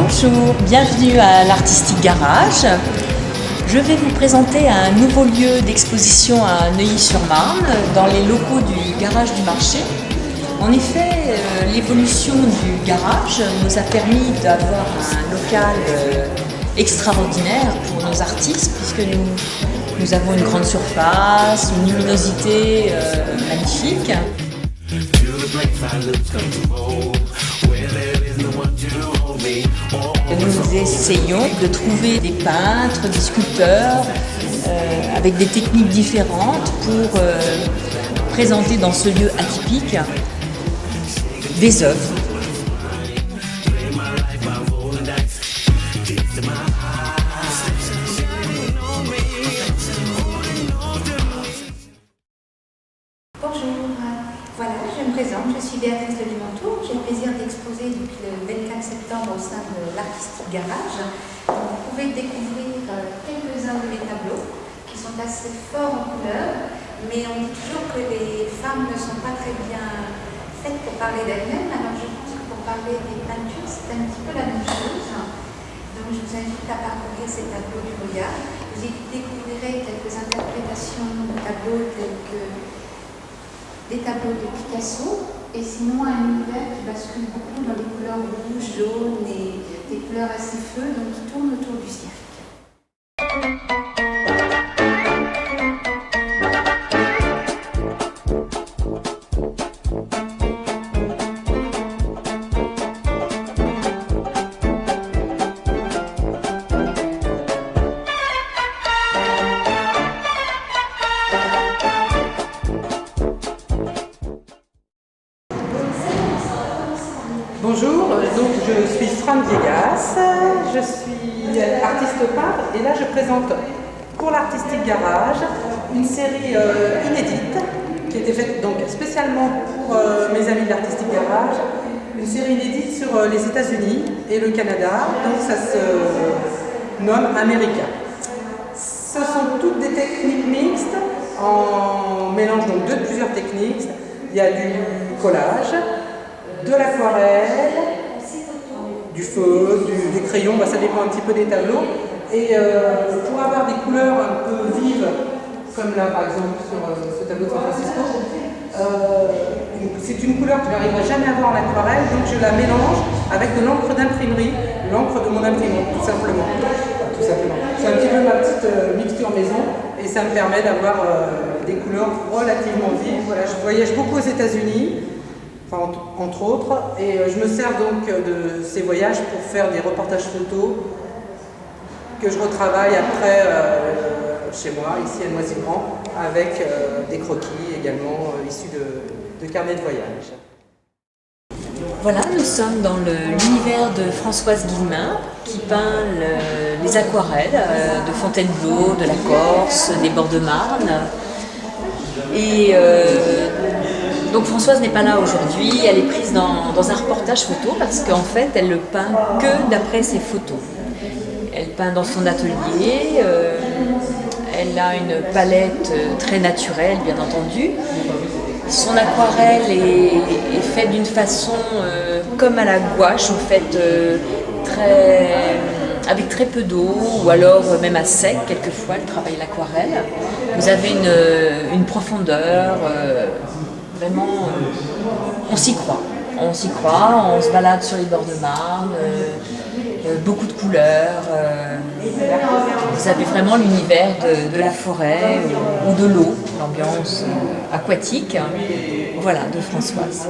Bonjour, bienvenue à l'Artistic Garage. Je vais vous présenter un nouveau lieu d'exposition à Neuilly-sur-Marne, dans les locaux du Garage du Marché. En effet, l'évolution du garage nous a permis d'avoir un local extraordinaire pour nos artistes, puisque nous avons une grande surface, une luminosité magnifique. Nous essayons de trouver des peintres, des sculpteurs avec des techniques différentes pour présenter dans ce lieu atypique des œuvres. Bonjour, voilà, je me présente, je suis Béatrice de Limontour. J'ai le plaisir d'exposer depuis le 24 septembre au sein de l'Artistic Garage. Vous pouvez découvrir quelques-uns de mes tableaux qui sont assez forts en couleurs, mais on dit toujours que les femmes ne sont pas très bien faites pour parler d'elles-mêmes, alors je pense que pour parler des peintures, c'est un petit peu la même chose. Donc je vous invite à parcourir ces tableaux du regard. Vous y découvrirez quelques interprétations de tableaux tels que des tableaux de Picasso, et sinon un univers qui bascule beaucoup dans les couleurs rouges, jaunes et des couleurs assez feu, donc qui tourne autour du cirque. Bonjour, donc je suis Fran Viegas, je suis artiste peintre et là je présente pour l'Artistic Garage une série inédite qui a été faite donc spécialement pour mes amis de l'Artistic Garage, une série inédite sur les États-Unis et le Canada, donc ça se nomme America. Ce sont toutes des techniques mixtes en mélange donc de plusieurs techniques. Il y a du collage, de l'aquarelle, du feu, des crayons, ça dépend un petit peu des tableaux. Et pour avoir des couleurs un peu vives, comme là par exemple sur ce tableau de San Francisco, c'est une couleur que je n'arriverai jamais à voir en aquarelle, donc je la mélange avec de l'encre d'imprimerie, l'encre de mon imprimante, tout simplement. C'est un petit peu ma petite mixture maison et ça me permet d'avoir des couleurs relativement vives. Voilà, je voyage beaucoup aux États-Unis. Enfin, entre autres, et je me sers donc de ces voyages pour faire des reportages photos que je retravaille après chez moi, ici à Noisy-le-Grand, avec des croquis également issus de carnets de voyage. Voilà, nous sommes dans l'univers de Françoise Guillemin qui peint les aquarelles de Fontainebleau, de la Corse, des bords de Marne. Et donc Françoise n'est pas là aujourd'hui, elle est prise dans un reportage photo parce qu'en fait elle ne peint que d'après ses photos. Elle peint dans son atelier, elle a une palette très naturelle bien entendu. Son aquarelle est faite d'une façon comme à la gouache, en fait, avec très peu d'eau ou alors même à sec, quelquefois elle travaille l'aquarelle. Vous avez une profondeur. Vraiment, on s'y croit, on se balade sur les bords de Marne, beaucoup de couleurs, vous avez vraiment l'univers de la forêt ou de l'eau, l'ambiance aquatique, voilà, de Françoise.